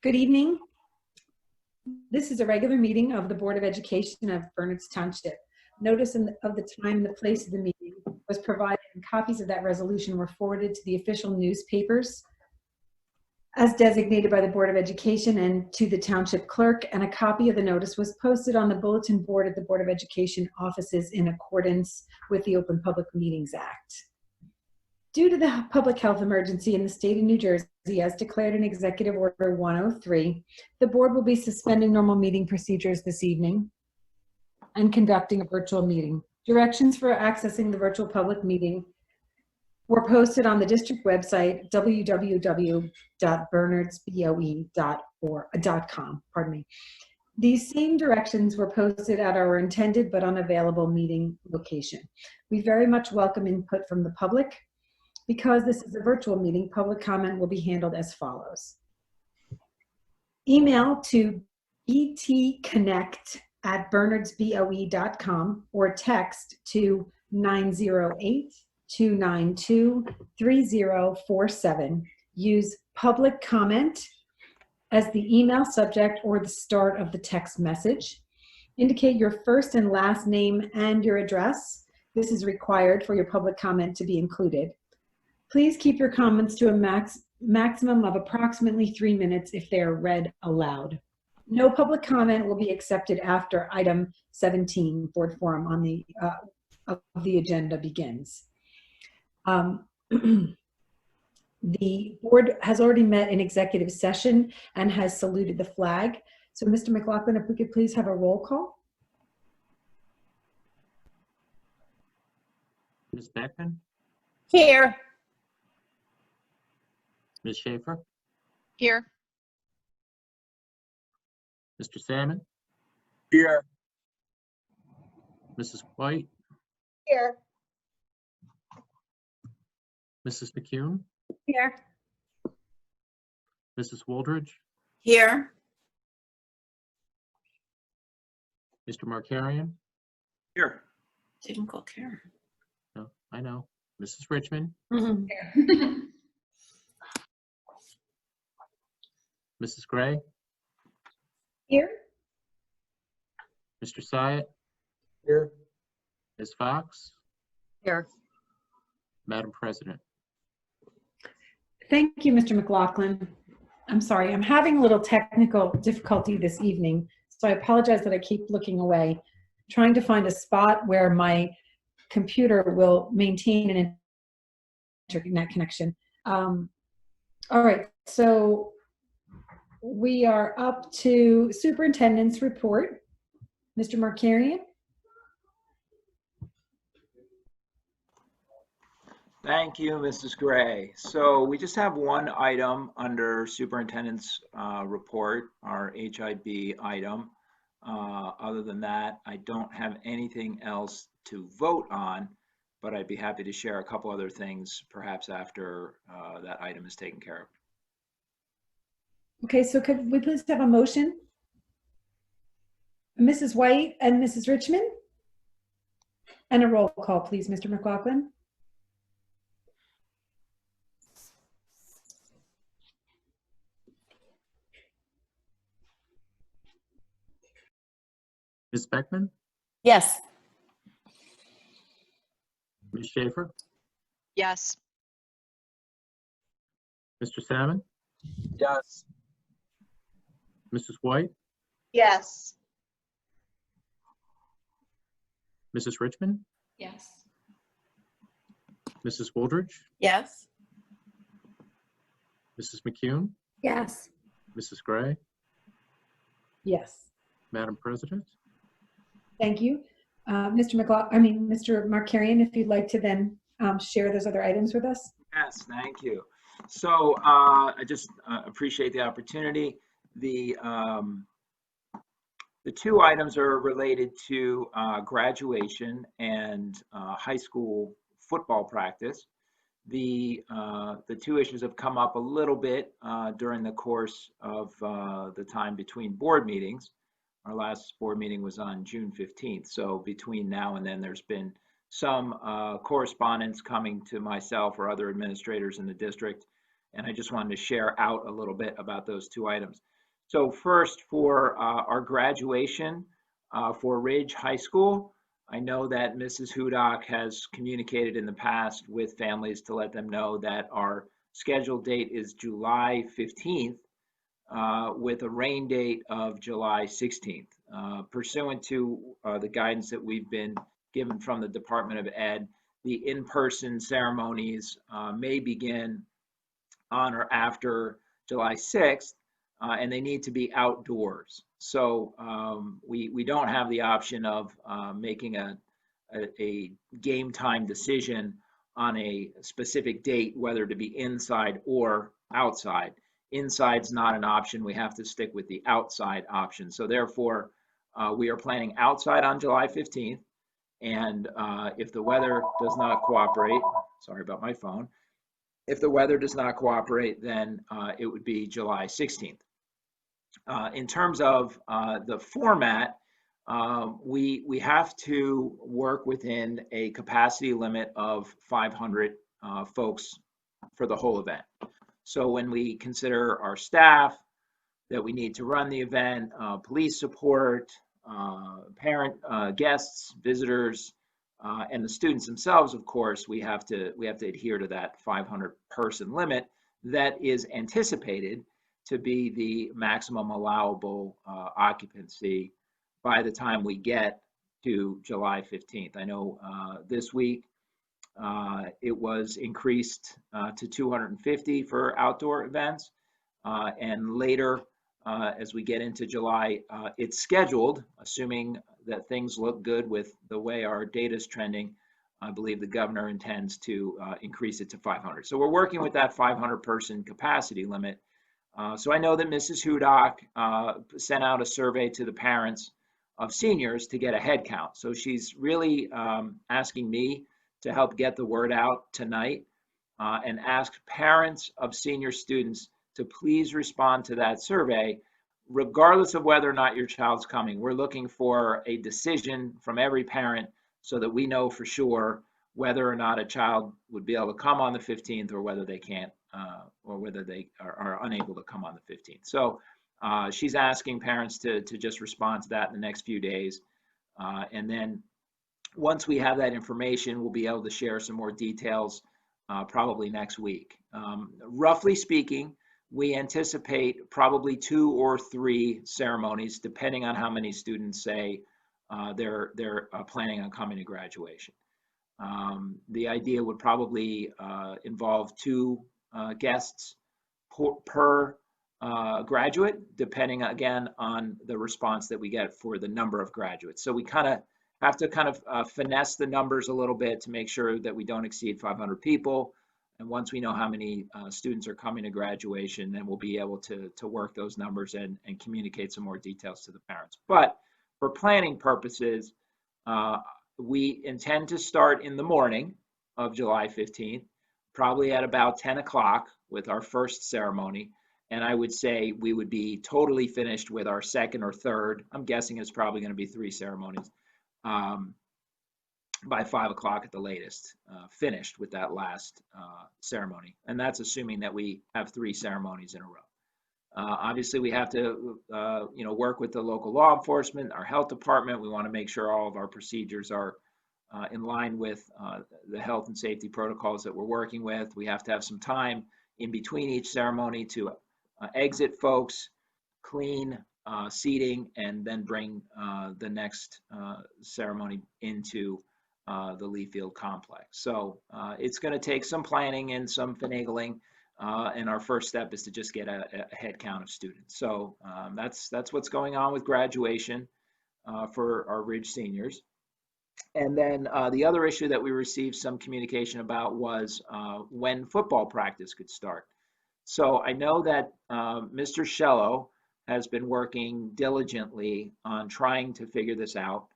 Good evening. This is a regular meeting of the Board of Education of Bernards Township. Notice of the time and the place of the meeting was provided, and copies of that resolution were forwarded to the official newspapers as designated by the Board of Education and to the Township Clerk, and a copy of the notice was posted on the bulletin board at the Board of Education offices in accordance with the Open Public Meetings Act. Due to the public health emergency in the state of New Jersey, as declared in Executive Order 103, the board will be suspending normal meeting procedures this evening and conducting a virtual meeting. Directions for accessing the virtual public meeting were posted on the district website, www.bernardsboe.com. These same directions were posted at our intended but unavailable meeting location. We very much welcome input from the public. Because this is a virtual meeting, public comment will be handled as follows. Email to btconnect@bernardsboe.com or text to 908-292-3047. Use public comment as the email subject or the start of the text message. Indicate your first and last name and your address. This is required for your public comment to be included. Please keep your comments to a maximum of approximately 3 minutes if they are read aloud. No public comment will be accepted after item 17, board forum on the agenda begins. The board has already met in executive session and has saluted the flag. So Mr. McLaughlin, if we could please have a roll call. Ms. Beckman? Here. Ms. Schaefer? Here. Mr. Salmon? Here. Mrs. White? Here. Mrs. McCune? Here. Mrs. Wooldridge? Here. Mr. Markarian? Here. Didn't call Karen. No, I know. Mrs. Richmond? Mrs. Gray? Here. Mr. Syatt? Here. Ms. Fox? Here. Madam President? Thank you, Mr. McLaughlin. I'm sorry, I'm having a little technical difficulty this evening, so I apologize that I keep looking away, trying to find a spot where my computer will maintain an internet connection. All right, so we are up to Superintendent's report. Mr. Markarian? Thank you, Mrs. Gray. So we just have one item under Superintendent's report, our HIB item. Other than that, I don't have anything else to vote on, but I'd be happy to share a couple other things perhaps after that item is taken care of. Okay, so could we please have a motion? Mrs. White and Mrs. Richmond? And a roll call, please, Mr. McLaughlin. Ms. Beckman? Yes. Ms. Schaefer? Yes. Mr. Salmon? Yes. Mrs. White? Yes. Mrs. Richmond? Yes. Mrs. Wooldridge? Yes. Mrs. McCune? Yes. Mrs. Gray? Yes. Madam President? Thank you. Mr. Markarian, if you'd like to then share those other items with us. Yes, thank you. So I just appreciate the opportunity. The two items are related to graduation and high school football practice. The two issues have come up a little bit during the course of the time between board meetings. Our last board meeting was on June 15th. So between now and then, there's been some correspondence coming to myself or other administrators in the district. And I just wanted to share out a little bit about those two items. So first, for our graduation for Ridge High School, I know that Mrs. Hudak has communicated in the past with families to let them know that our scheduled date is July 15th with a rain date of July 16th. Pursuant to the guidance that we've been given from the Department of Ed, the in-person ceremonies may begin on or after July 6th, and they need to be outdoors. So we don't have the option of making a game time decision on a specific date, whether to be inside or outside. Inside's not an option. We have to stick with the outside option. So therefore, we are planning outside on July 15th. And if the weather does not cooperate, sorry about my phone, if the weather does not cooperate, then it would be July 16th. In terms of the format, we have to work within a capacity limit of 500 folks for the whole event. So when we consider our staff that we need to run the event, police support, parent, guests, visitors, and the students themselves, of course, we have to adhere to that 500 person limit that is anticipated to be the maximum allowable occupancy by the time we get to July 15th. I know this week it was increased to 250 for outdoor events, and later as we get into July, it's scheduled, assuming that things look good with the way our data is trending. I believe the governor intends to increase it to 500. So we're working with that 500 person capacity limit. So I know that Mrs. Hudak sent out a survey to the parents of seniors to get a head count. So she's really asking me to help get the word out tonight and ask parents of senior students to please respond to that survey, regardless of whether or not your child's coming. We're looking for a decision from every parent so that we know for sure whether or not a child would be able to come on the 15th or whether they can't, or whether they are unable to come on the 15th. So she's asking parents to just respond to that in the next few days. And then once we have that information, we'll be able to share some more details probably next week. Roughly speaking, we anticipate probably 2 or 3 ceremonies, depending on how many students say they're planning on coming to graduation. The idea would probably involve 2 guests per graduate, depending again on the response that we get for the number of graduates. So we kind of have to finesse the numbers a little bit to make sure that we don't exceed 500 people. And once we know how many students are coming to graduation, then we'll be able to work those numbers and communicate some more details to the parents. But for planning purposes, we intend to start in the morning of July 15th, probably at about 10 o'clock with our first ceremony. And I would say we would be totally finished with our second or third. I'm guessing it's probably going to be 3 ceremonies by 5 o'clock at the latest, finished with that last ceremony. And that's assuming that we have 3 ceremonies in a row. Obviously, we have to work with the local law enforcement, our health department. We want to make sure all of our procedures are in line with the health and safety protocols that we're working with. We have to have some time in between each ceremony to exit folks, clean seating, and then bring the next ceremony into the Lee Field complex. So it's going to take some planning and some finagling. And our first step is to just get a head count of students. So that's what's going on with graduation for our Ridge seniors. And then the other issue that we received some communication about was when football practice could start. So I know that Mr. Shello has been working diligently on trying to figure this out.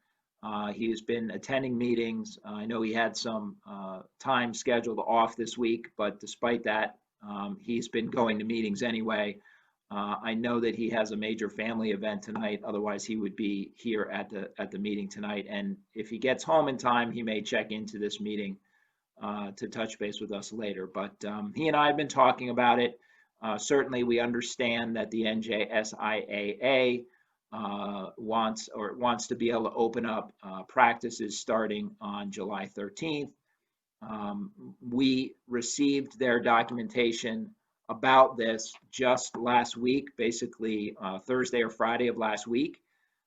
He has been attending meetings. I know he had some time scheduled off this week, but despite that, he's been going to meetings anyway. I know that he has a major family event tonight. Otherwise, he would be here at the meeting tonight. And if he gets home in time, he may check into this meeting to touch base with us later. But he and I have been talking about it. Certainly, we understand that the NJSIAA wants to be able to open up practices starting on July 13th. We received their documentation about this just last week, basically Thursday or Friday of last week.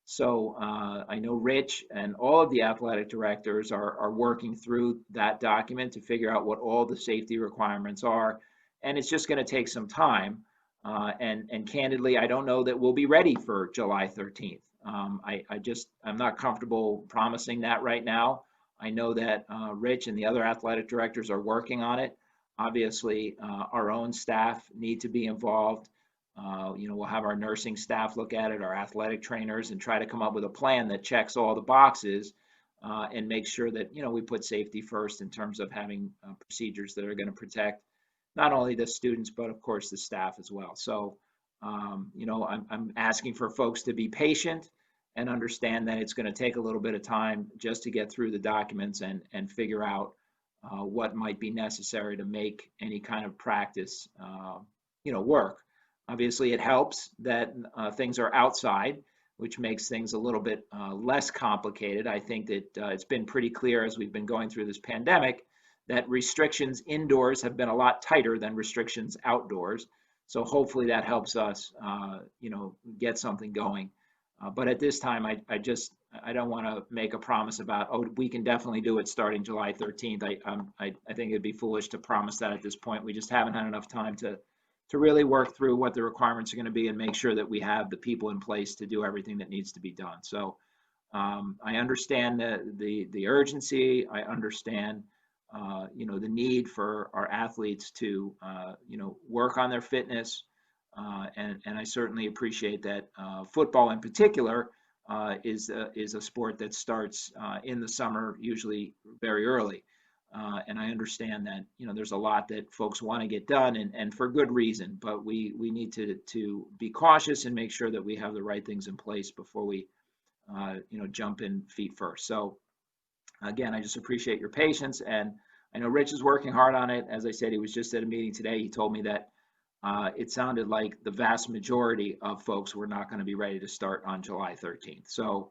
So I know Rich and all of the athletic directors are working through that document to figure out what all the safety requirements are. And it's just going to take some time. And candidly, I don't know that we'll be ready for July 13th. I'm not comfortable promising that right now. I know that Rich and the other athletic directors are working on it. Obviously, our own staff need to be involved. We'll have our nursing staff look at it, our athletic trainers, and try to come up with a plan that checks all the boxes and make sure that, we put safety first in terms of having procedures that are going to protect not only the students, but of course the staff as well. So, I'm asking for folks to be patient and understand that it's going to take a little bit of time just to get through the documents and figure out what might be necessary to make any kind of practice, work. Obviously, it helps that things are outside, which makes things a little bit less complicated. I think that it's been pretty clear as we've been going through this pandemic that restrictions indoors have been a lot tighter than restrictions outdoors. So hopefully that helps us, get something going. But at this time, I don't want to make a promise about, we can definitely do it starting July 13th. I think it'd be foolish to promise that at this point. We just haven't had enough time to really work through what the requirements are going to be and make sure that we have the people in place to do everything that needs to be done. So I understand the urgency. I understand, the need for our athletes to, work on their fitness. And I certainly appreciate that football in particular is a sport that starts in the summer, usually very early. And I understand that, there's a lot that folks want to get done and for good reason, but we need to be cautious and make sure that we have the right things in place before we, jump in feet first. So again, I just appreciate your patience, and I know Rich is working hard on it. As I said, he was just at a meeting today. He told me that it sounded like the vast majority of folks were not going to be ready to start on July 13th. So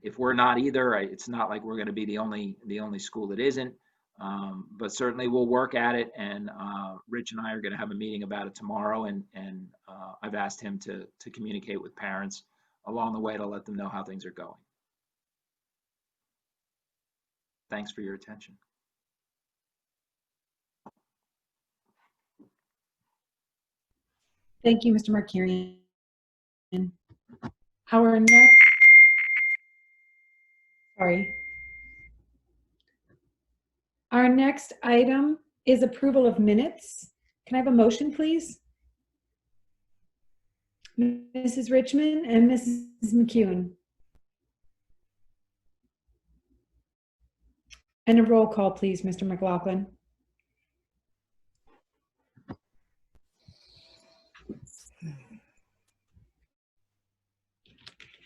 if we're not either, it's not like we're going to be the only school that isn't. But certainly we'll work at it, and Rich and I are going to have a meeting about it tomorrow, and I've asked him to communicate with parents along the way to let them know how things are going. Thanks for your attention. Thank you, Mr. Markarian. Our next, Our next item is approval of minutes. Can I have a motion, please? Mrs. Richmond and Mrs. McCune. And a roll call, please, Mr. McLaughlin.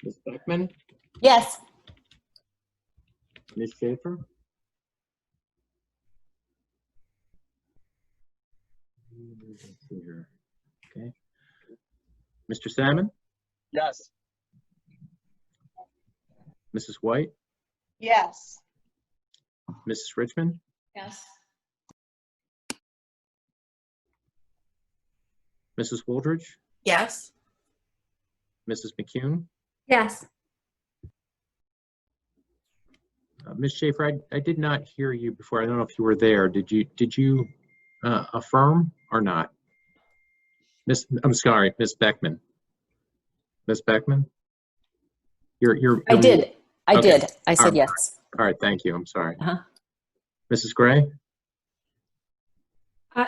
Ms. Beckman, Yes. Ms. Schaefer, let's see here. Okay. Mr. Salmon, Yes. Mrs. White, Yes. Mrs. Richmond, Yes. Mrs. Wooldridge, Yes. Mrs. McCune, Yes. Ms. Schaefer, I did not hear you before. I don't know if you were there. Did you affirm or not? I'm sorry, Ms. Beckman. Ms. Beckman? I did. I Okay. did. I said yes. All right, thank you. I'm sorry. Uh-huh. Mrs. Gray?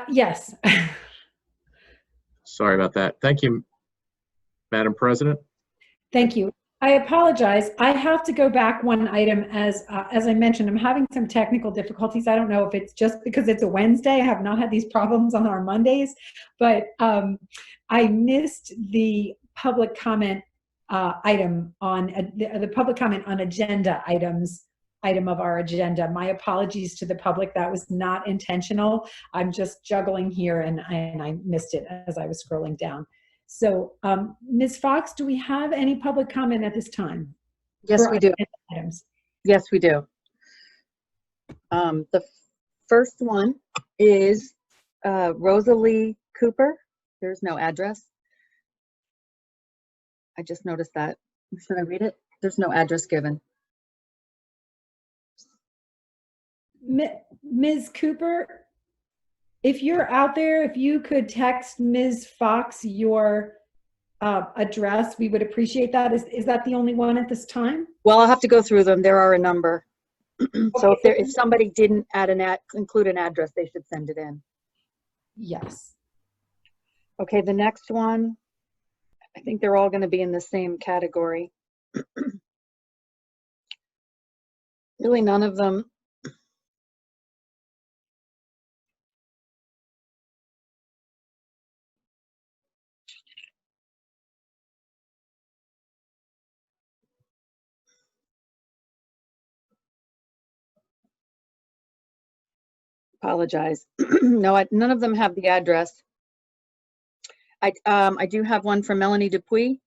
Yes. Sorry about that. Thank you, Madam President. Thank you. I apologize. I have to go back one item. As I mentioned, I'm having some technical difficulties. I don't know if it's just because it's a Wednesday. I have not had these problems on our Mondays, but I missed the public comment item on the public comment on agenda items item of our agenda. My apologies to the public. That was not intentional. I'm just juggling here and I missed it as I was scrolling down. So Ms. Fox, do we have any public comment at this time? Yes, for we do. items? Yes, we do. The first one is Rosalie Cooper. There's no address. I just noticed that. Should I read it? There's no address given. Ms. Cooper, if you're out there, if you could text Ms. Fox your address, we would appreciate that. Is that the only one at this time? Well, I'll have to go through them. There are a number. So if somebody didn't include an address, they should send it in. Yes. Okay, the next one, I think they're all going to be in the same category. Really, none of them. Apologize. No, none of them have the address. I do have one from Melanie Dupuy,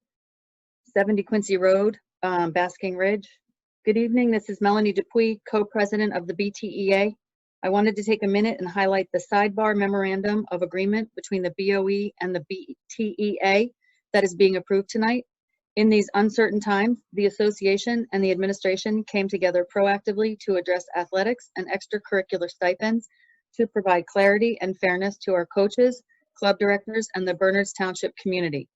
70 Quincy Road, Basking Ridge. Good evening, this is Melanie Dupuy, co-president of the BTEA. I wanted to take a minute and highlight the sidebar memorandum of agreement between the BOE and the BTEA that is being approved tonight. In these uncertain times, the association and the administration came together proactively to address athletics and extracurricular stipends to provide clarity and fairness to our coaches, club directors, and the Bernards Township community.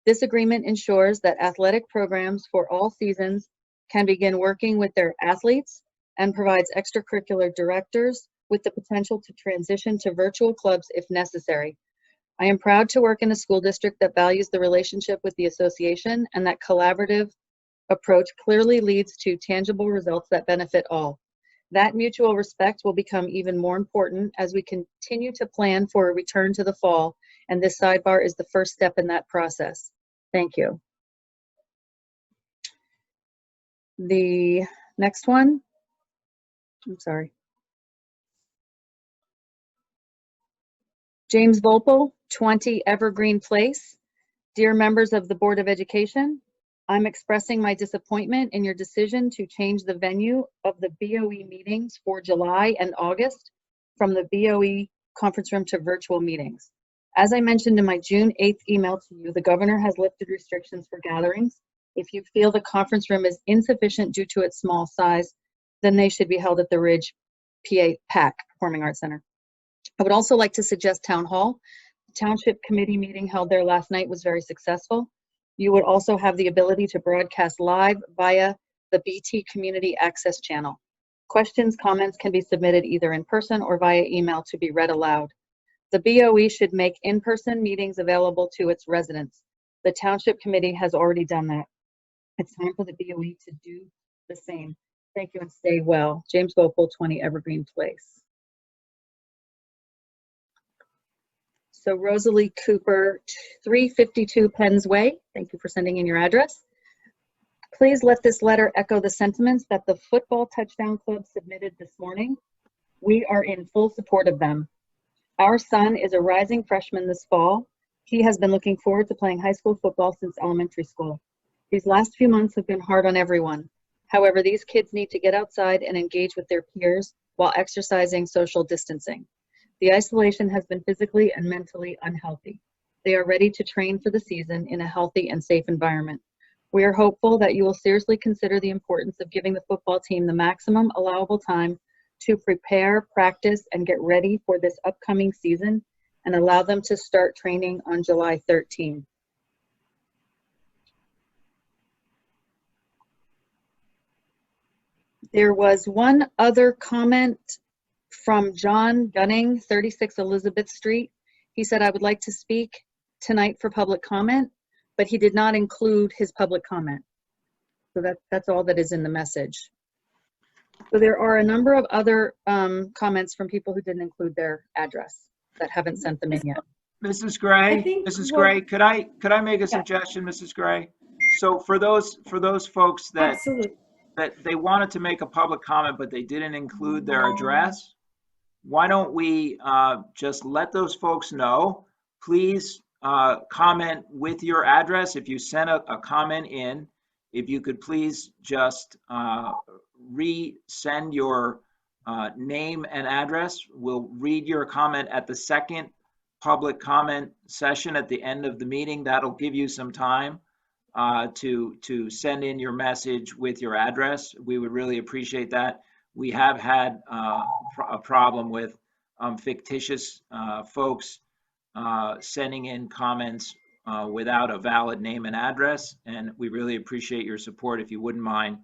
This agreement ensures that athletic programs for all seasons can begin working with their athletes and provides extracurricular directors with the potential to transition to virtual clubs if necessary. I am proud to work in a school district that values the relationship with the association, and that collaborative approach clearly leads to tangible results that benefit all. That mutual respect will become even more important as we continue to plan for a return to the fall, and this sidebar is the first step in that process. Thank you. The next one, I'm sorry. James Volpel, 20 Evergreen Place. Dear members of the Board of Education, I'm expressing my disappointment in your decision to change the venue of the BOE meetings for July and August from the BOE conference room to virtual meetings. As I mentioned in my June 8th email to you, the governor has lifted restrictions for gatherings. If you feel the conference room is insufficient due to its small size, then they should be held at the Ridge PAC Performing Arts Center. I would also like to suggest Town Hall. The Township Committee meeting held there last night was very successful. You would also have the ability to broadcast live via the BT Community Access Channel. Questions, comments can be submitted either in person or via email to be read aloud. The BOE should make in-person meetings available to its residents. The Township Committee has already done that. It's time for the BOE to do the same. Thank you and stay well. James Volpel, 20 Evergreen Place. So Rosalie Cooper, 352 Penns Way. Thank you for sending in your address. Please let this letter echo the sentiments that the Football Touchdown Club submitted this morning. We are in full support of them. Our son is a rising freshman this fall. He has been looking forward to playing high school football since elementary school. These last few months have been hard on everyone. However, these kids need to get outside and engage with their peers while exercising social distancing. The isolation has been physically and mentally unhealthy. They are ready to train for the season in a healthy and safe environment. We are hopeful that you will seriously consider the importance of giving the football team the maximum allowable time to prepare, practice, and get ready for this upcoming season, and allow them to start training on July 13. There was one other comment from John Gunning, 36 Elizabeth Street. He said, I would like to speak tonight for public comment, but he did not include his public comment. So that's all that is in the message. So there are a number of other comments from people who didn't include their address that haven't sent them in yet. Mrs. Gray, Mrs. Gray, could I make a suggestion, Mrs. Gray? So for those folks that Absolutely. that they wanted to make a public comment, but they didn't include their address. Why don't we just let those folks know? Please comment with your address. If you sent a comment in, if you could please just resend your name and address. We'll read your comment at the second public comment session at the end of the meeting. That'll give you some time to send in your message with your address. We would really appreciate that. We have had a problem with fictitious folks sending in comments without a valid name and address, and we really appreciate your support. If you wouldn't mind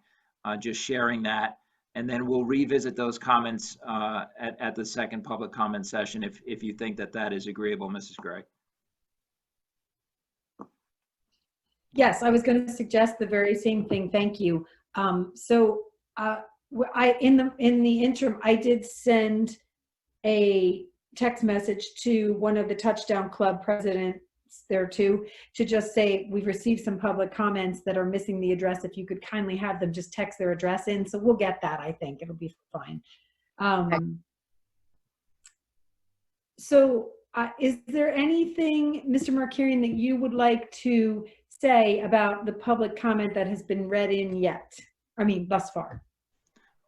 just sharing that, and then we'll revisit those comments at the second public comment session if you think that that is agreeable, Mrs. Gregg. Yes, I was going to suggest the very same thing. Thank you. In the interim, I did send a text message to one of the Touchdown Club presidents there too, to just say, we've received some public comments that are missing the address. If you could kindly have them just text their address in. So we'll get that. I think it'll be fine. Is there anything, Mr. Markarian, that you would like to say about the public comment that has been read in yet? I mean, thus far.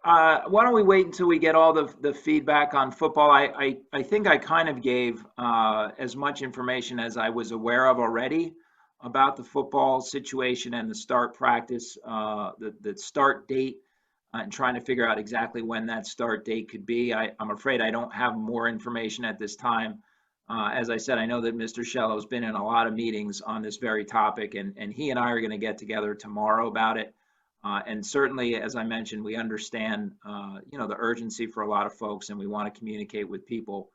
Why don't we wait until we get all the feedback on football? I think I kind of gave as much information as I was aware of already about the football situation and the start practice, the start date, and trying to figure out exactly when that start date could be. I'm afraid I don't have more information at this time. As I said, I know that Mr. Shello's been in a lot of meetings on this very topic, and he and I are going to get together tomorrow about it. And certainly, as I mentioned, we understand, the urgency for a lot of folks, and we want to communicate with people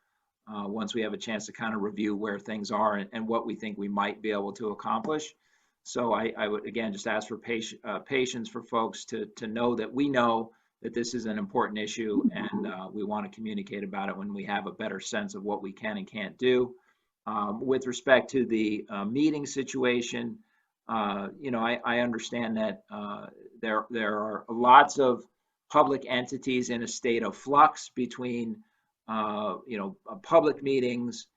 once we have a chance to kind of review where things are and what we think we might be able to accomplish. So I would, again, just ask for patience for folks to know that we know that this is an important issue, and we want to communicate about it when we have a better sense of what we can and can't do. With respect to the meeting situation, I understand that there are lots of public entities in a state of flux between, public meetings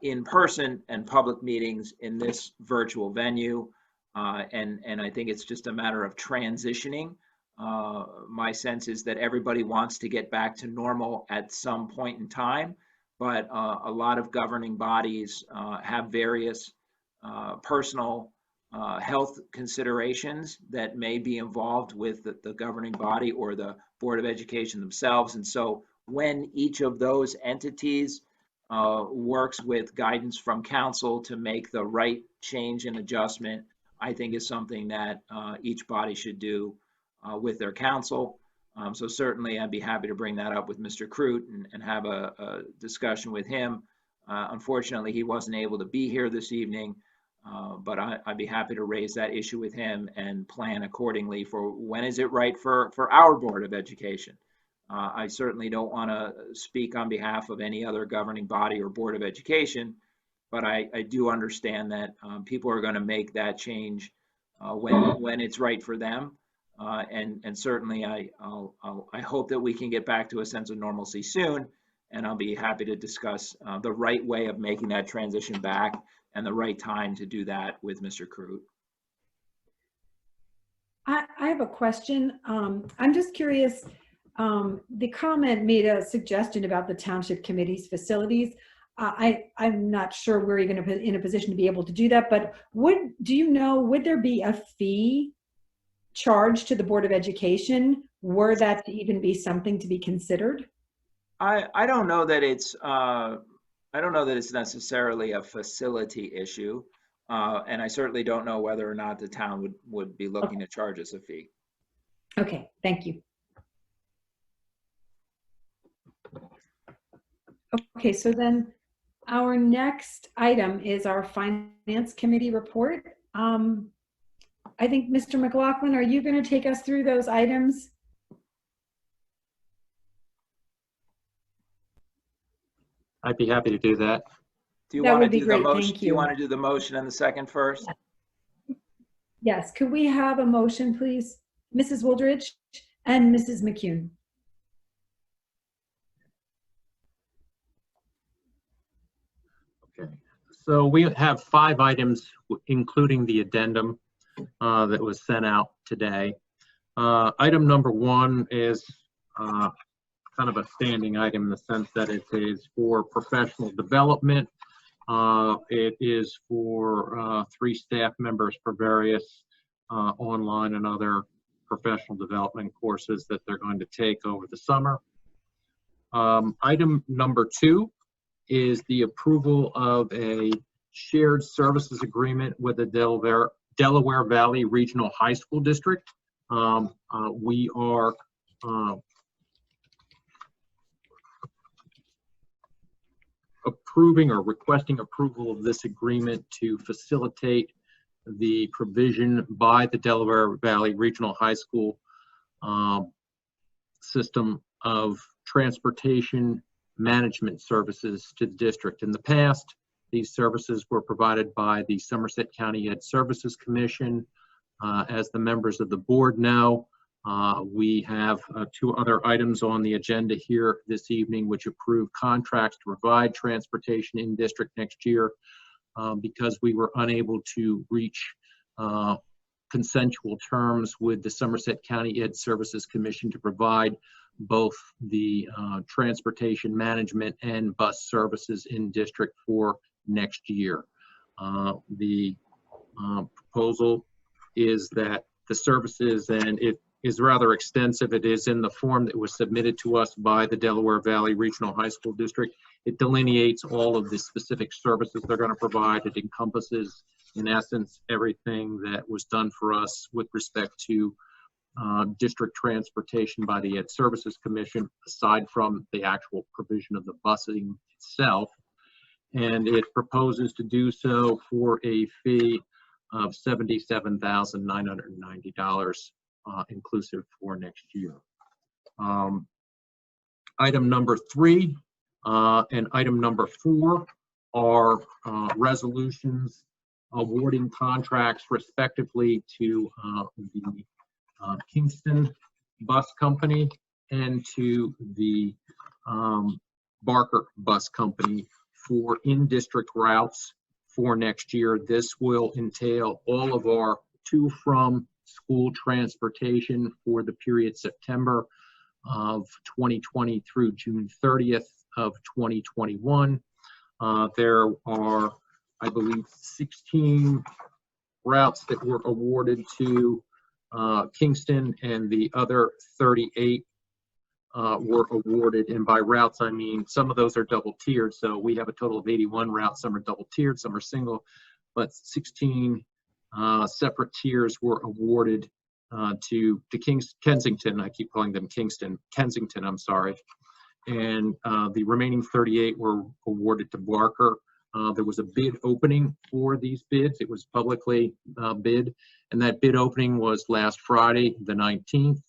in person and public meetings in this virtual venue. And I think it's just a matter of transitioning. My sense is that everybody wants to get back to normal at some point in time, but a lot of governing bodies have various personal health considerations that may be involved with the governing body or the Board of Education themselves. And so when each of those entities works with guidance from council to make the right change and adjustment, I think is something that each body should do with their council. So certainly I'd be happy to bring that up with Mr. Crute and have a discussion with him. Unfortunately, he wasn't able to be here this evening. But I'd be happy to raise that issue with him and plan accordingly for when is it right for our Board of Education. I certainly don't want to speak on behalf of any other governing body or Board of Education, but I do understand that people are going to make that change when it's right for them. And certainly I hope that we can get back to a sense of normalcy soon, and I'll be happy to discuss the right way of making that transition back and the right time to do that with Mr. Crute. I have a question. I'm just curious. The comment made a suggestion about the township committee's facilities. I'm not sure we're even in a position to be able to do that, but would there be a fee charged to the Board of Education were that to even be something to be considered? I don't know that it's necessarily a facility issue, and I certainly don't know whether or not the town would be looking to charge us a fee. Okay, thank you. Okay, so then our next item is our Finance Committee report. I think, Mr. McLaughlin, are you going to take us through those items? I'd be happy to do that. Do you That want to would be do the great, motion? thank Do you you. want to do the motion and the second first? Yes, could we have a motion, please? Mrs. Wooldridge, and Mrs. McCune. Okay, so we have 5 items, including the addendum that was sent out today. Item number 1 is kind of a standing item in the sense that it is for professional development. It is for 3 staff members for various online and other professional development courses that they're going to take over the summer. Item number 2 is the approval of a shared services agreement with the Delaware Valley Regional High School District. We are approving or requesting approval of this agreement to facilitate the provision by the Delaware Valley Regional High School system of transportation management services to the district. In the past, these services were provided by the Somerset County Ed Services Commission. As the members of the board know, we have 2 other items on the agenda here this evening, which approve contracts to provide transportation in district next year. Because we were unable to reach consensual terms with the Somerset County Ed Services Commission to provide both the transportation management and bus services in district for next year. The proposal is that the services, and it is rather extensive. It is in the form that was submitted to us by the Delaware Valley Regional High School District. It delineates all of the specific services they're going to provide. It encompasses, in essence, everything that was done for us with respect to district transportation by the Ed Services Commission, aside from the actual provision of the busing itself. And it proposes to do so for a fee of $77,990. Inclusive for next year. Item number 3 and item number 4 are resolutions awarding contracts respectively to the Kingston Bus Company and to the Barker Bus Company for in-district routes for next year. This will entail all of our to from school transportation for the period September of 2020 through June 30th of 2021. There are, I believe, 16 routes that were awarded to Kingston, and the other 38 were awarded. And by routes, I mean some of those are double tiered. So we have a total of 81 routes. Some are double tiered, some are single, but 16 separate tiers were awarded to Kensington. I keep calling them Kensington, I'm sorry. And the remaining 38 were awarded to Barker. There was a bid opening for these bids. It was publicly bid, and that bid opening was last Friday, the 19th.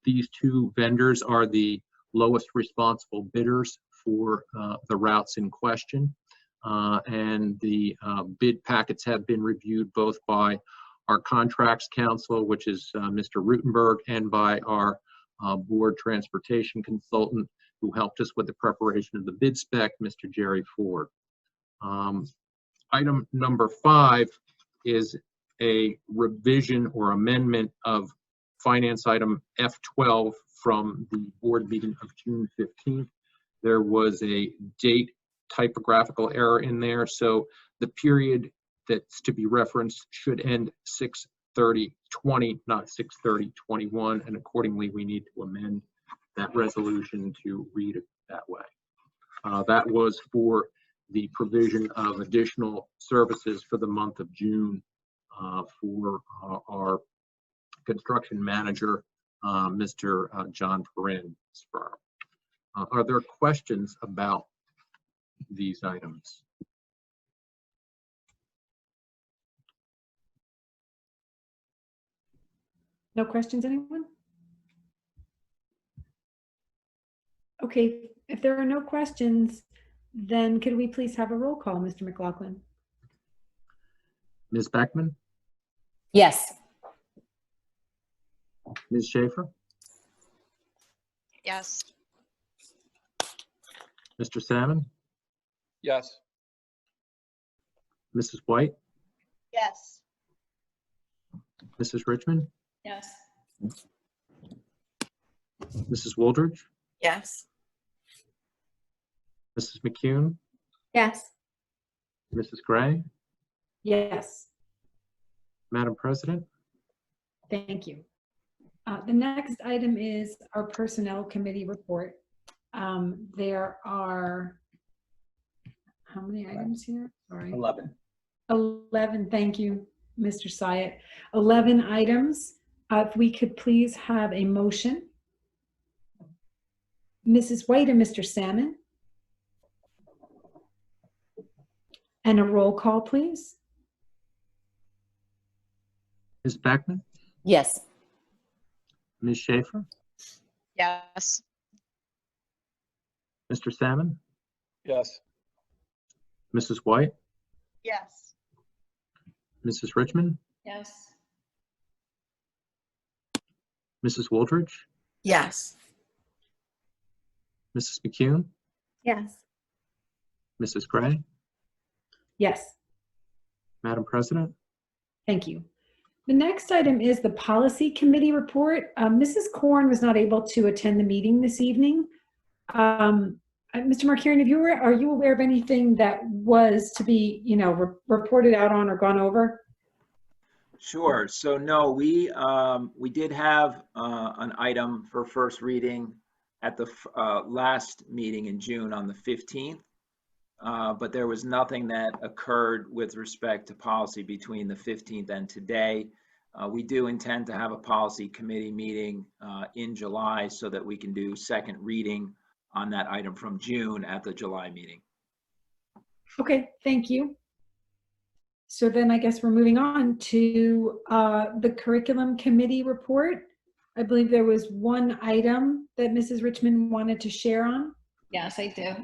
These 2 vendors are the lowest responsible bidders for the routes in question. And the bid packets have been reviewed both by our contracts counsel, which is Mr. Rutenberg, and by our board transportation consultant who helped us with the preparation of the bid spec, Mr. Jerry Ford. Item number 5 is a revision or amendment of finance item F12 from the board meeting of June 15th. There was a date typographical error in there, so the period that's to be referenced should end 6/30/20, not 6/30/21, and accordingly we need to amend that resolution to read it that way. That was for the provision of additional services for the month of June for our construction manager, Mr. John Perrin's firm. Are there questions about these items? No questions, anyone? Okay, if there are no questions, then could we please have a roll call, Mr. McLaughlin? Ms. Beckman, Yes. Ms. Schaefer, Yes. Mr. Salmon, Yes. Mrs. White, Yes. Mrs. Richmond, Yes. Mrs. Wooldridge, Yes. Mrs. McCune, Yes. Mrs. Gray. Yes. Madam President, Thank you. The next item is our Personnel Committee report. There are, how many items here? Sorry. 11. 11, thank you, Mr. Syatt. 11 items. If we could please have a motion. Mrs. White and Mr. Salmon. And a roll call, please. Ms. Beckman, Yes. Ms. Schaefer, Yes. Mr. Salmon, Yes. Mrs. White, Yes. Mrs. Richmond, Yes. Mrs. Wooldridge, Yes. Mrs. McCune, Yes. Mrs. Gray. Yes. Madam President, Thank you. The next item is the Policy Committee report. Mrs. Korn was not able to attend the meeting this evening. Mr. Markarian, are you aware of anything that was to be, reported out on or gone over? Sure. So no, we did have an item for first reading at the last meeting in June on the 15th. But there was nothing that occurred with respect to policy between the 15th and today. We do intend to have a policy committee meeting in July so that we can do second reading on that item from June at the July meeting. Okay, thank you. So then I guess we're moving on to the Curriculum Committee report. I believe there was one item that Mrs. Richmond wanted to share on. Yes, I do.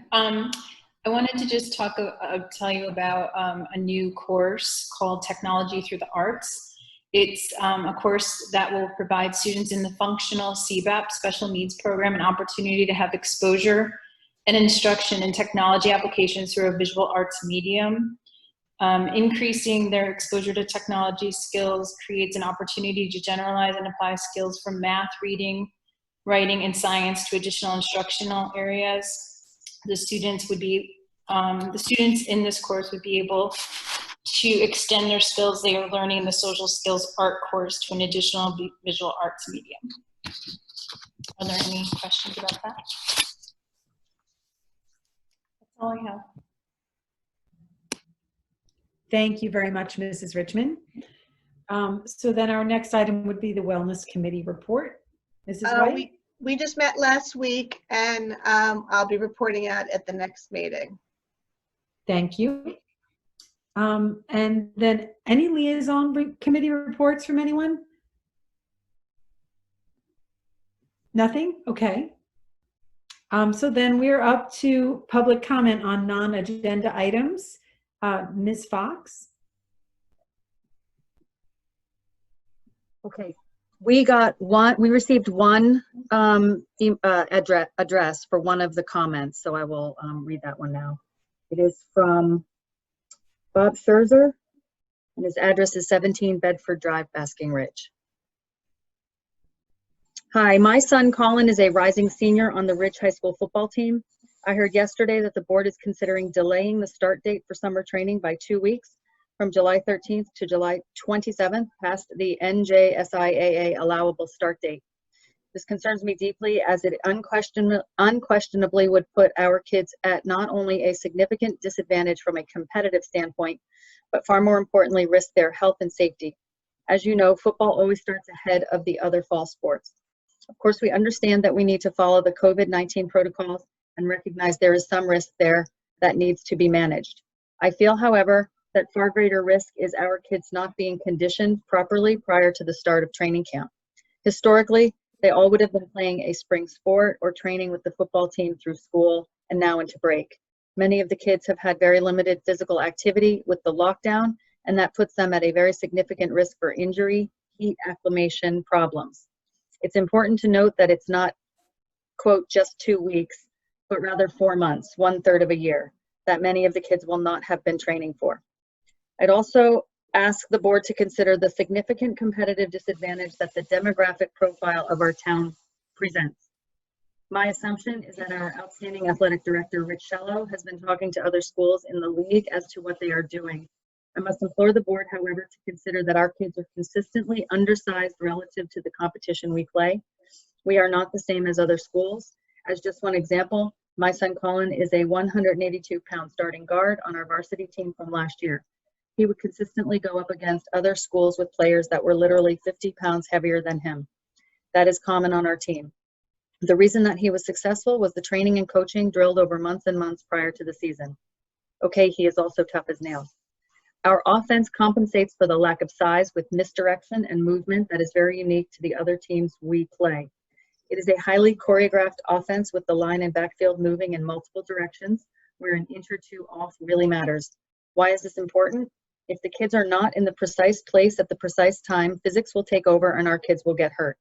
I wanted to just tell you about a new course called Technology Through the Arts. It's a course that will provide students in the functional CBAP special needs program an opportunity to have exposure and instruction in technology applications through a visual arts medium. Increasing their exposure to technology skills creates an opportunity to generalize and apply skills from math, reading, writing, and science to additional instructional areas. The students in this course would be able to extend their skills they are learning in the social skills art course to an additional visual arts medium. Are there any questions about that? That's all I have. Thank you very much, Mrs. Richmond. So then our next item would be the Wellness Committee report. Mrs. White? We just met last week, and I'll be reporting out at the next meeting. Thank you. And then any liaison committee reports from anyone? Nothing? Okay. So then we're up to public comment on non-agenda items. Ms. Fox? Okay, we received one address for one of the comments, so I will read that one now. It is from Bob Scherzer, and his address is 17 Bedford Drive, Basking Ridge. Hi, my son Colin is a rising senior on the Ridge High School football team. I heard yesterday that the board is considering delaying the start date for summer training by 2 weeks from July 13th to July 27th past the NJSIAA allowable start date. This concerns me deeply as it unquestionably would put our kids at not only a significant disadvantage from a competitive standpoint, but far more importantly, risk their health and safety. As you know, football always starts ahead of the other fall sports. Of course, we understand that we need to follow the COVID-19 protocols and recognize there is some risk there that needs to be managed. I feel, however, that far greater risk is our kids not being conditioned properly prior to the start of training camp. Historically, they all would have been playing a spring sport or training with the football team through school and now into break. Many of the kids have had very limited physical activity with the lockdown, and that puts them at a very significant risk for injury, heat acclimation problems. It's important to note that it's not, quote, just 2 weeks, but rather 4 months, 1/3 of a year, that many of the kids will not have been training for. I'd also ask the board to consider the significant competitive disadvantage that the demographic profile of our town presents. My assumption is that our outstanding athletic director, Rich Shello, has been talking to other schools in the league as to what they are doing. I must implore the board, however, to consider that our kids are consistently undersized relative to the competition we play. We are not the same as other schools. As just one example, my son Colin is a 182-pound starting guard on our varsity team from last year. He would consistently go up against other schools with players that were literally 50 pounds heavier than him. That is common on our team. The reason that he was successful was the training and coaching drilled over months and months prior to the season. Okay, he is also tough as nails. Our offense compensates for the lack of size with misdirection and movement that is very unique to the other teams we play. It is a highly choreographed offense with the line and backfield moving in multiple directions, where an inch or two off really matters. Why is this important? If the kids are not in the precise place at the precise time, physics will take over and our kids will get hurt.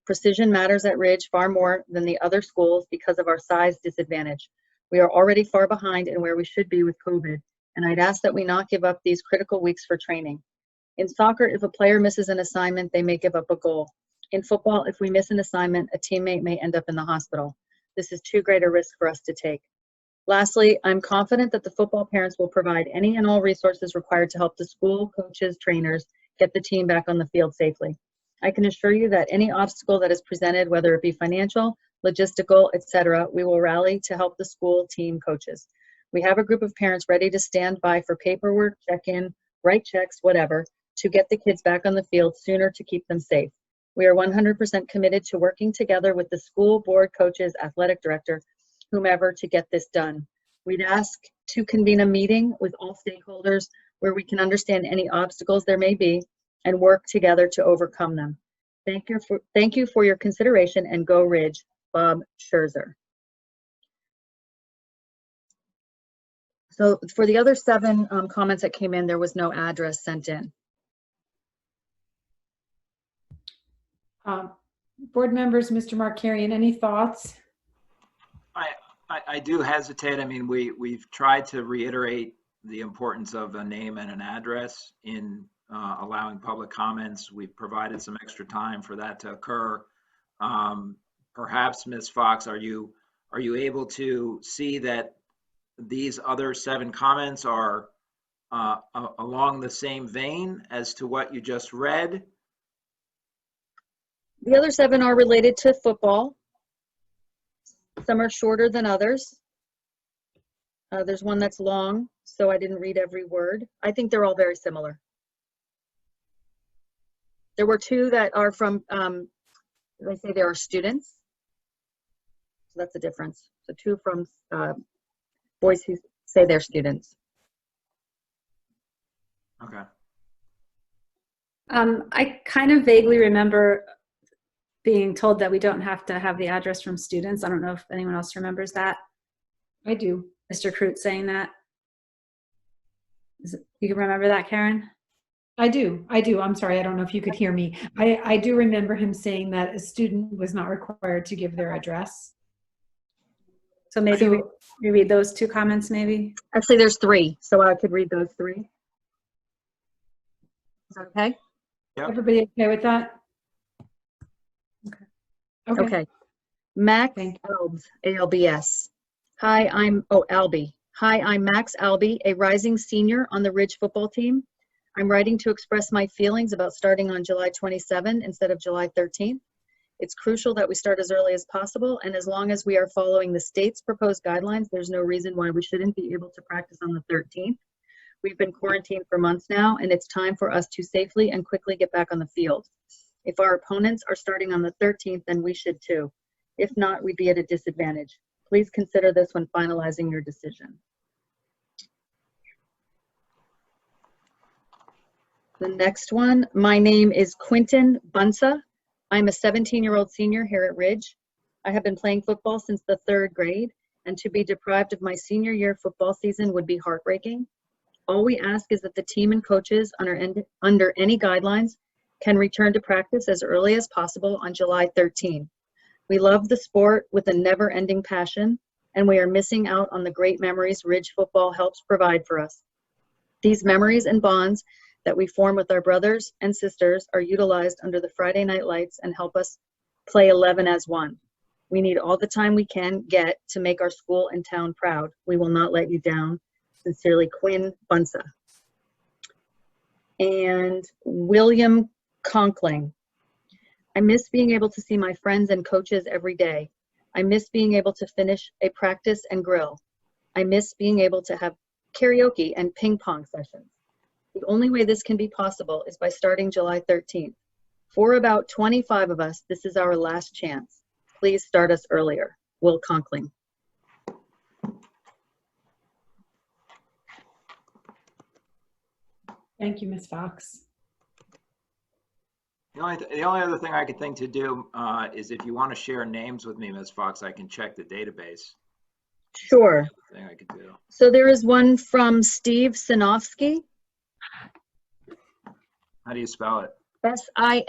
Precision matters at Ridge far more than the other schools because of our size disadvantage. We are already far behind in where we should be with COVID, and I'd ask that we not give up these critical weeks for training. In soccer, if a player misses an assignment, they may give up a goal. In football, if we miss an assignment, a teammate may end up in the hospital. This is too great a risk for us to take. Lastly, I'm confident that the football parents will provide any and all resources required to help the school, coaches, trainers get the team back on the field safely. I can assure you that any obstacle that is presented, whether it be financial, logistical, etc., we will rally to help the school, team, coaches. We have a group of parents ready to stand by for paperwork, check-in, write checks, whatever, to get the kids back on the field sooner to keep them safe. We are 100% committed to working together with the school, board, coaches, athletic director, whomever, to get this done. We'd ask to convene a meeting with all stakeholders where we can understand any obstacles there may be and work together to overcome them. Thank you for your consideration, and go Ridge, Bob Scherzer. So for the other 7 comments that came in, there was no address sent in. Board members, Mr. Markarian, any thoughts? I do hesitate. I mean, we've tried to reiterate the importance of a name and an address in allowing public comments. We've provided some extra time for that to occur. Perhaps, Ms. Fox, are you able to see that these other 7 comments are along the same vein as to what you just read? The other 7 are related to football. Some are shorter than others. There's one that's long, so I didn't read every word. I think they're all very similar. There were 2 that are from, they say they are students. So that's the difference. So 2 from boys who say they're students. Okay. I kind of vaguely remember being told that we don't have to have the address from students. I don't know if anyone else remembers that. I do. Mr. Crute saying that. You can remember that, Karen? I do. I'm sorry. I don't know if you could hear me. I do remember him saying that a student was not required to give their address. So maybe we read those 2 comments, maybe? Actually, there's 3, so I could read those 3. Is that okay? Yep. Everybody okay with that? Okay. Max Albs, ALBS. Hi, I'm Albie. Hi, I'm Max Albie, a rising senior on the Ridge football team. I'm writing to express my feelings about starting on July 27 instead of July 13th. It's crucial that we start as early as possible, and as long as we are following the state's proposed guidelines, there's no reason why we shouldn't be able to practice on the 13th. We've been quarantined for months now, and it's time for us to safely and quickly get back on the field. If our opponents are starting on the 13th, then we should too. If not, we'd be at a disadvantage. Please consider this when finalizing your decision. The next one, my name is Quinton Bunsa. I'm a 17-year-old senior here at Ridge. I have been playing football since the 3rd grade, and to be deprived of my senior year football season would be heartbreaking. All we ask is that the team and coaches, under any guidelines, can return to practice as early as possible on July 13. We love the sport with a never-ending passion, and we are missing out on the great memories Ridge football helps provide for us. These memories and bonds that we form with our brothers and sisters are utilized under the Friday night lights and help us play 11 as one. We need all the time we can get to make our school and town proud. We will not let you down. Sincerely, Quinn Bunsa. And William Conkling. I miss being able to see my friends and coaches every day. I miss being able to finish a practice and grill. I miss being able to have karaoke and ping pong sessions. The only way this can be possible is by starting July 13th. For about 25 of us, this is our last chance. Please start us earlier. Will Conkling. Thank you, Ms. Fox. The only other thing I could think to do is if you want to share names with me, Ms. Fox, I can check the database. Sure. Thing I could do. So there is one from Steve Sinofsky. How do you spell it? Sinofsky.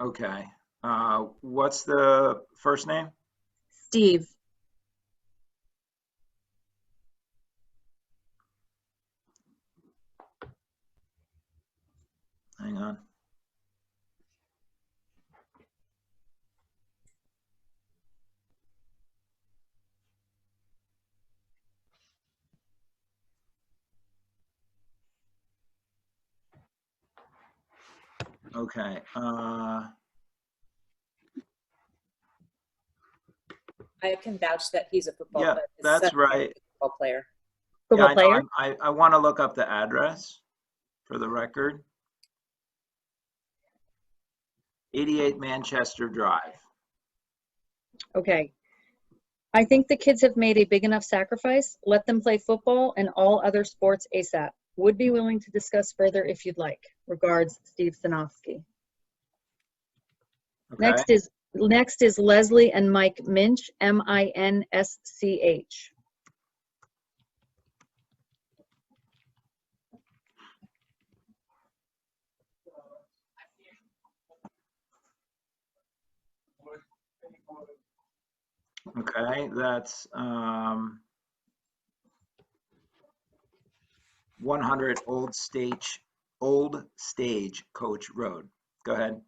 Okay. What's the first name? Steve. Hang on. Okay. I can vouch that he's a football Yeah, player. His that's son is right. a football player. Football Yeah, player? I want to look up the address for the record. 88 Manchester Drive. Okay. I think the kids have made a big enough sacrifice. Let them play football and all other sports ASAP. Would be willing to discuss further if you'd like. Regards, Steve Sinofsky. Okay. Next is Leslie and Mike Minch, M-I-N-S-C-H. Okay, that's 100 Old Stagecoach Road. Go ahead.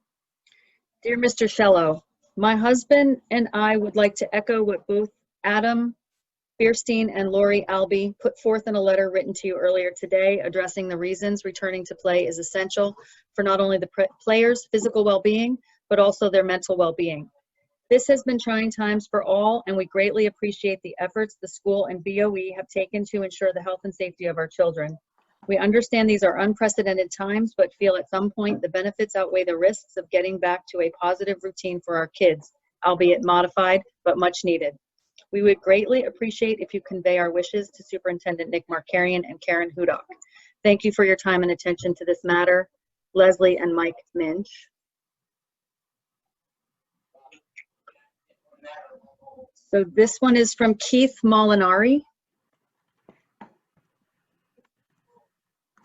Dear Mr. Shello, my husband and I would like to echo what both Adam Bierstein and Lori Albee put forth in a letter written to you earlier today, addressing the reasons returning to play is essential for not only the players' physical well-being, but also their mental well-being. This has been trying times for all, and we greatly appreciate the efforts the school and BOE have taken to ensure the health and safety of our children. We understand these are unprecedented times, but feel at some point the benefits outweigh the risks of getting back to a positive routine for our kids, albeit modified, but much needed. We would greatly appreciate if you convey our wishes to Superintendent Nick Markarian and Karen Hudock. Thank you for your time and attention to this matter. Leslie and Mike Minch. So this one is from Keith Molinari.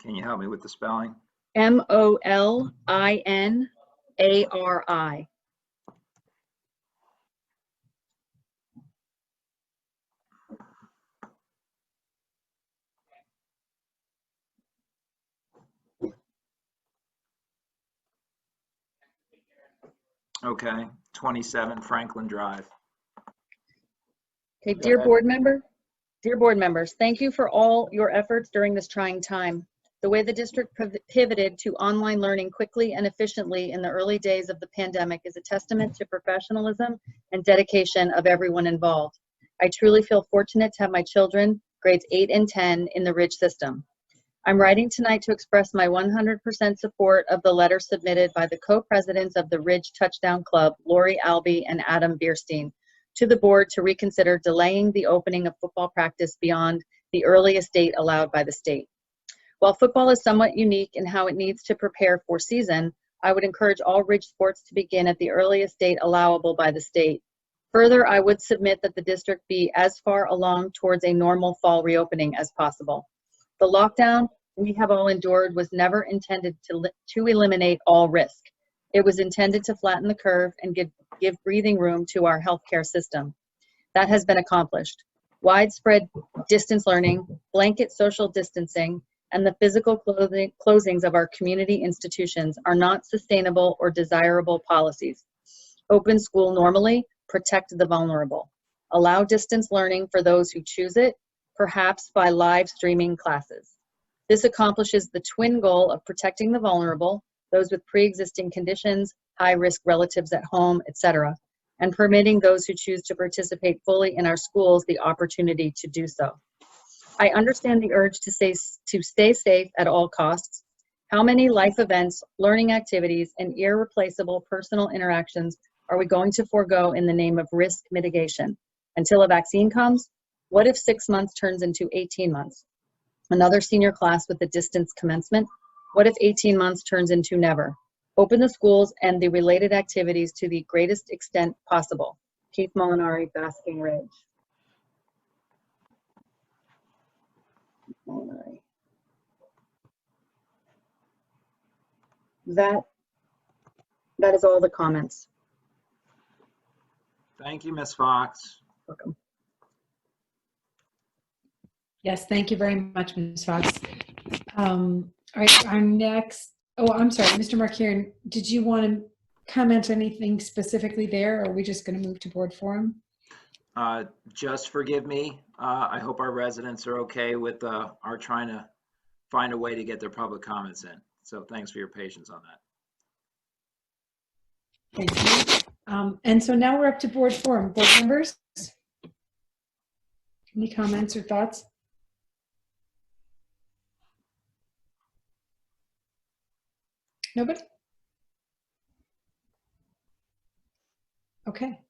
Can you help me with the spelling? M-O-L-I-N-A-R-I. Okay, 27 Franklin Drive. Okay, Go dear ahead. board members, thank you for all your efforts during this trying time. The way the district pivoted to online learning quickly and efficiently in the early days of the pandemic is a testament to professionalism and dedication of everyone involved. I truly feel fortunate to have my children, grades 8 and 10, in the Ridge system. I'm writing tonight to express my 100% support of the letter submitted by the co-presidents of the Ridge Touchdown Club, Lori Albee and Adam Bierstein, to the board to reconsider delaying the opening of football practice beyond the earliest date allowed by the state. While football is somewhat unique in how it needs to prepare for season, I would encourage all Ridge sports to begin at the earliest date allowable by the state. Further, I would submit that the district be as far along towards a normal fall reopening as possible. The lockdown we have all endured was never intended to eliminate all risk. It was intended to flatten the curve and give breathing room to our healthcare system. That has been accomplished. Widespread distance learning, blanket social distancing, and the physical closings of our community institutions are not sustainable or desirable policies. Open school normally, protect the vulnerable. Allow distance learning for those who choose it, perhaps by live streaming classes. This accomplishes the twin goal of protecting the vulnerable, those with pre-existing conditions, high-risk relatives at home, etc., and permitting those who choose to participate fully in our schools the opportunity to do so. I understand the urge to stay safe at all costs. How many life events, learning activities, and irreplaceable personal interactions are we going to forego in the name of risk mitigation? Until a vaccine comes? What if 6 months turns into 18 months? Another senior class with a distance commencement? What if 18 months turns into never? Open the schools and the related activities to the greatest extent possible. Keith Molinari, Basking Ridge. Molinari. That is all the comments. Thank you, Ms. Fox. Welcome. Yes, thank you very much, Ms. Fox. All right, our next, oh, I'm sorry, Mr. Markian, did you want to comment anything specifically there, or are we just going to move to board forum? Just forgive me. I hope our residents are okay with our trying to find a way to get their public comments in. So thanks for your patience on that. Thank you. And so now we're up to board forum. Board members, any comments or thoughts? Nobody? Okay.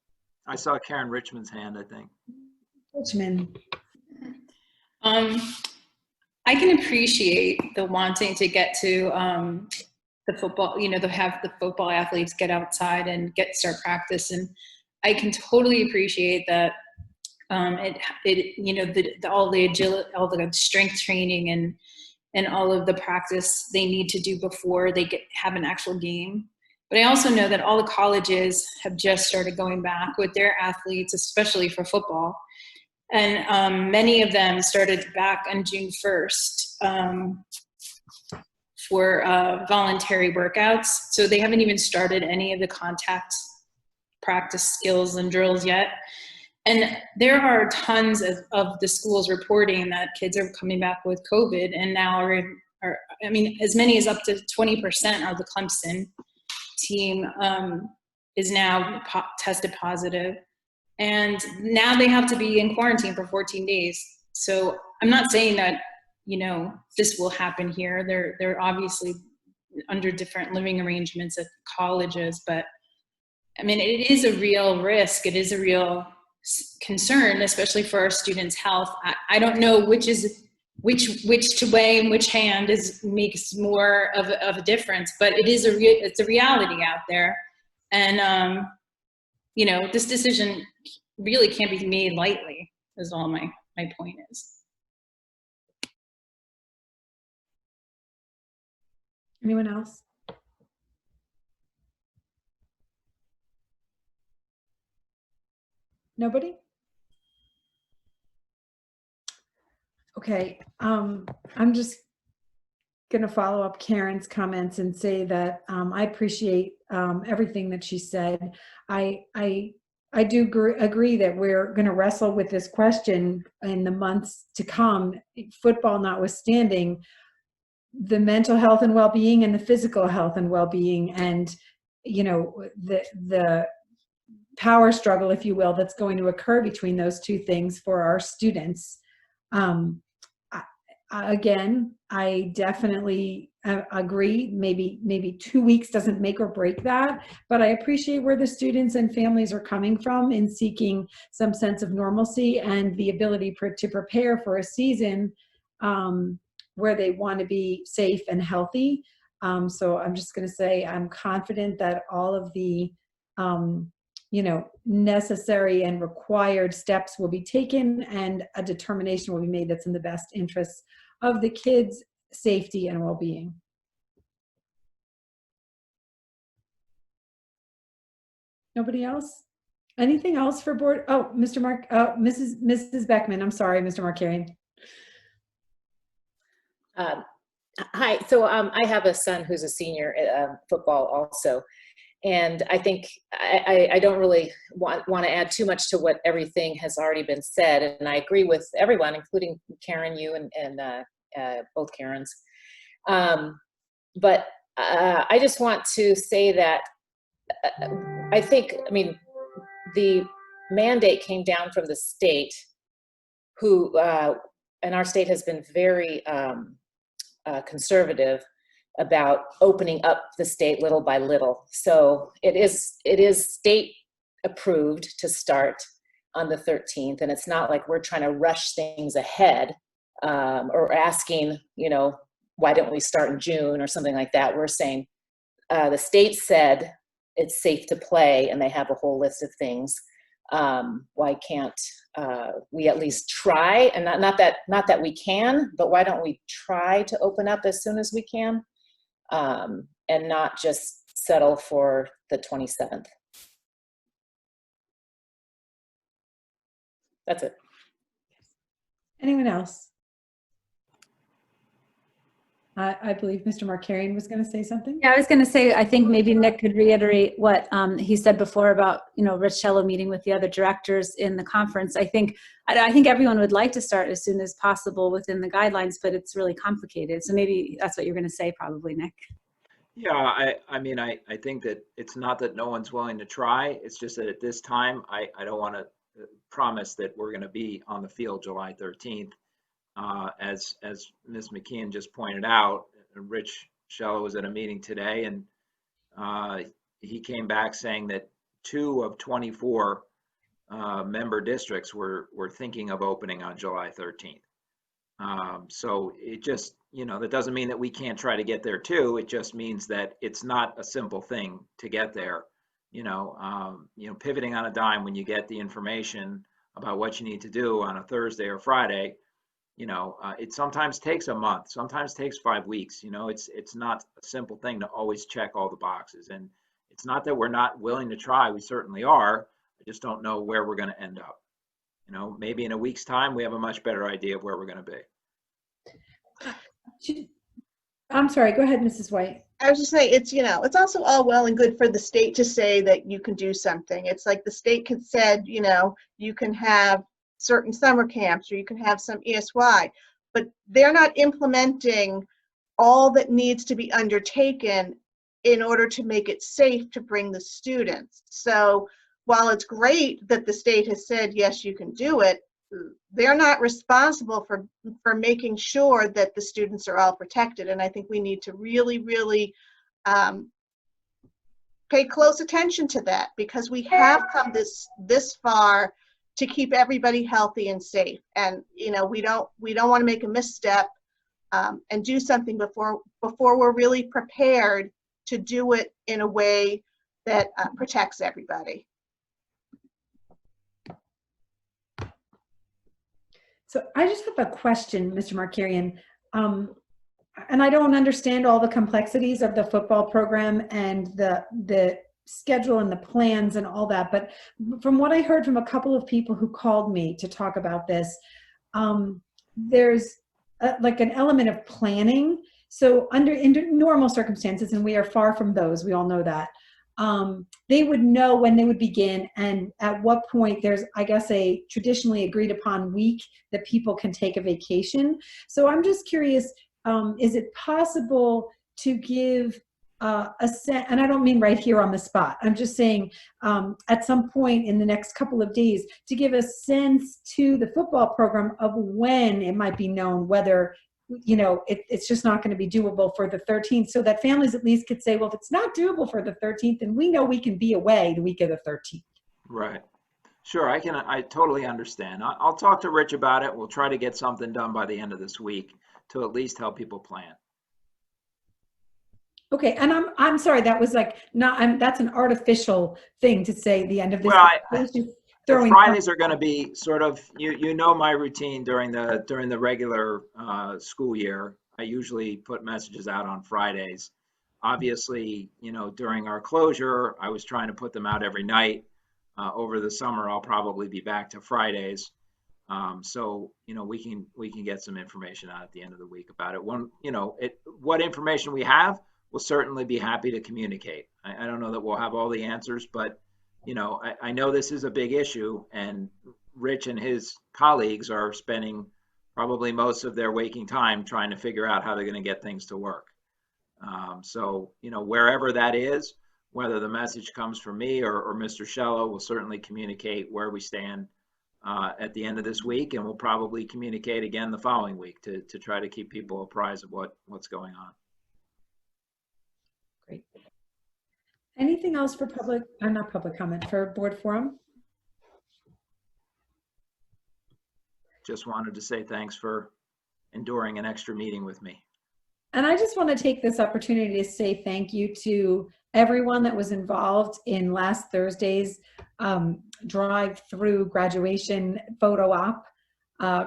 I saw Karen Richmond's hand, I think. Richmond. I can appreciate the wanting to get to the football, to have the football athletes get outside and start practice. And I can totally appreciate that all the agility, all the strength training and all of the practice they need to do before they have an actual game. But I also know that all the colleges have just started going back with their athletes, especially for football. And many of them started back on June 1st for voluntary workouts. So they haven't even started any of the contact practice skills and drills yet. And there are tons of the schools reporting that kids are coming back with COVID, and now as many as up to 20% of the Clemson team is now tested positive. And now they have to be in quarantine for 14 days. So I'm not saying that, this will happen here. They're obviously under different living arrangements at colleges, but I mean, it is a real risk. It is a real concern, especially for our students' health. I don't know which to weigh in which hand makes more of a difference, but it's a reality out there. And, this decision really can't be made lightly, is all my point is. Anyone else? Nobody? Okay, I'm just going to follow up Karen's comments and say that I appreciate everything that she said. I do agree that we're going to wrestle with this question in the months to come, football notwithstanding, the mental health and well-being and the physical health and well-being, and the power struggle, if you will, that's going to occur between those two things for our students. Again, I definitely agree. Maybe 2 weeks doesn't make or break that, but I appreciate where the students and families are coming from in seeking some sense of normalcy and the ability to prepare for a season where they want to be safe and healthy. So I'm just going to say I'm confident that all of the necessary and required steps will be taken and a determination will be made that's in the best interests of the kids' safety and well-being. Nobody else? Anything else for board? Oh, Mrs. Beckman, I'm sorry, Mr. Markarian. Hi, so I have a son who's a senior at football also. And I think I don't really want to add too much to what everything has already been said. And I agree with everyone, including Karen, you and both Karens. But I just want to say that I mean, the mandate came down from the state who, and our state has been very conservative about opening up the state little by little. So it is state approved to start on the 13th. And it's not like we're trying to rush things ahead or asking, why don't we start in June or something like that. We're saying the state said it's safe to play and they have a whole list of things. Why can't we at least try? And not that we can, but why don't we try to open up as soon as we can? And not just settle for the 27th. That's it. Anyone else? I believe Mr. Markarian was going to say something. Yeah, I was going to say, I think maybe Nick could reiterate what he said before about, Rich Cello meeting with the other directors in the conference. I think everyone would like to start as soon as possible within the guidelines, but it's really complicated. So maybe that's what you're going to say, probably, Nick. Yeah, I mean, I think that it's not that no one's willing to try. It's just that at this time, I don't want to promise that we're going to be on the field July 13th. As Ms. McKeon just pointed out, Rich Cello was at a meeting today, and he came back saying that 2 of 24 member districts were thinking of opening on July 13th. So it just, that doesn't mean that we can't try to get there too. It just means that it's not a simple thing to get there. Pivoting on a dime when you get the information about what you need to do on a Thursday or Friday, it sometimes takes a month, sometimes takes 5 weeks. It's not a simple thing to always check all the boxes. And it's not that we're not willing to try. We certainly are. I just don't know where we're going to end up. Maybe in a week's time, we have a much better idea of where we're going to be. I'm sorry, go ahead, Mrs. White. I was just saying, it's also all well and good for the state to say that you can do something. It's like the state said, you can have certain summer camps or you can have some ESY, but they're not implementing all that needs to be undertaken in order to make it safe to bring the students. So while it's great that the state has said, yes, you can do it, they're not responsible for making sure that the students are all protected. And I think we need to really, really pay close attention to that, because we have come this far to keep everybody healthy and safe. And we don't want to make a misstep and do something before we're really prepared to do it in a way that protects everybody. So I just have a question, Mr. Markarian. And I don't understand all the complexities of the football program and the schedule and the plans and all that. But from what I heard from a couple of people who called me to talk about this, there's like an element of planning. So under normal circumstances, and we are far from those, we all know that, they would know when they would begin and at what point. There's, I guess, a traditionally agreed upon week that people can take a vacation. So I'm just curious, is it possible to give a sense, and I don't mean right here on the spot, I'm just saying at some point in the next couple of days, to give a sense to the football program of when it might be known whether it's just not going to be doable for the 13th, so that families at least could say, well, if it's not doable for the 13th, then we know we can be away the week of the 13th. Right. Sure. I totally understand. I'll talk to Rich about it. We'll try to get something done by the end of this week to at least help people plan. Okay, and I'm sorry, that was like not, that's an artificial thing to say the end of this. Well, I was just The throwing. Fridays are going to be sort of, you know my routine during the regular school year. I usually put messages out on Fridays. Obviously, you know, during our closure, I was trying to put them out every night. Over the summer, I'll probably be back to Fridays. So, you know, we can get some information out at the end of the week about it. What information we have, we'll certainly be happy to communicate. I don't know that we'll have all the answers, but you know, I know this is a big issue, and Rich and his colleagues are spending probably most of their waking time trying to figure out how they're going to get things to work. So, you know, wherever that is, whether the message comes from me or Mr. Shello, will certainly communicate where we stand at the end of this week, and we'll probably communicate again the following week to try to keep people apprised of what's going on. Great. Anything else for public, not public comment, for board forum? Just wanted to say thanks for enduring an extra meeting with me. And I just want to take this opportunity to say thank you to everyone that was involved in last Thursday's drive-through graduation photo op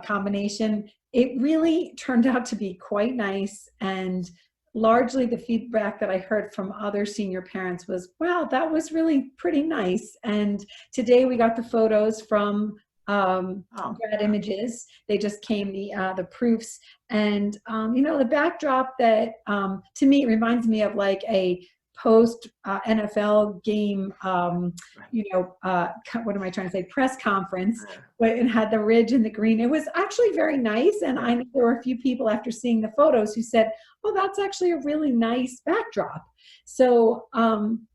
combination. It really turned out to be quite nice, and largely the feedback that I heard from other senior parents was, wow, that was really pretty nice. And today we got the photos from Grad Images. They just came, the proofs, and you know, the backdrop that to me reminds me of like a post NFL game, you know, what am I trying to say, press conference, where it had the ridge and the green. It was actually very nice, and I know there were a few people after seeing the photos who said, oh, that's actually a really nice backdrop. So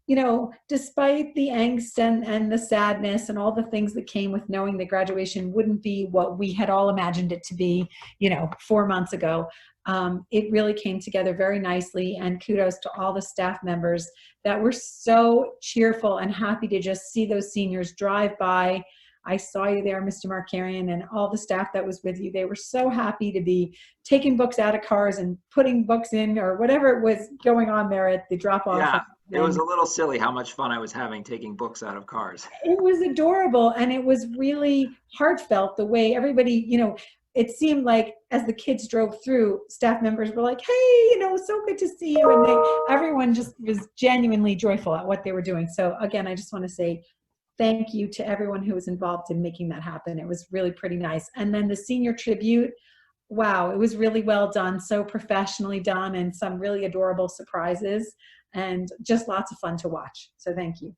you know, despite the angst and the sadness and all the things that came with knowing that graduation wouldn't be what we had all imagined it to be, you know, 4 months ago, it really came together very nicely. And kudos to all the staff members that were so cheerful and happy to just see those seniors drive by. I saw you there, Mr. Markarian, and all the staff that was with you. They were so happy to be taking books out of cars and putting books in, or whatever it was going on there at the drop-off. Yeah, it was a little silly how much fun I was having taking books out of cars. It was adorable, and it was really heartfelt the way everybody, you know, it seemed like as the kids drove through, staff members were like, hey, you know, so good to see you. And everyone just was genuinely joyful at what they were doing. So again, I just want to say thank you to everyone who was involved in making that happen. It was really pretty nice. And then the senior tribute, wow, it was really well done, so professionally done, and some really adorable surprises, and just lots of fun to watch. So thank you.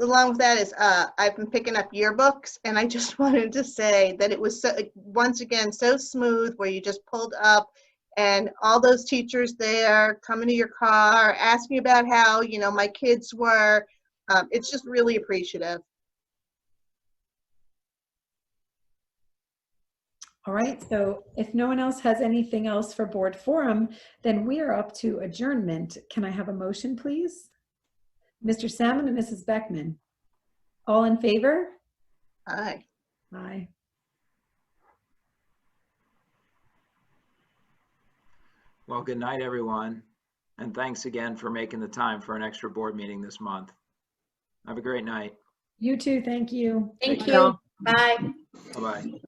Along with that is I've been picking up yearbooks, and I just wanted to say that it was so, once again, so smooth, where you just pulled up and all those teachers there coming to your car, asking about how, you know, my kids were. It's just really appreciative. All right, so if no one else has anything else for board forum, then we are up to adjournment. Can I have a motion, please? Mr. Salmon and Mrs. Beckman. All in favor? Aye. Aye. Well, good night, everyone. And thanks again for making the time for an extra board meeting this month. Have a great night. You too, thank you. Thank you. Bye. Bye-bye.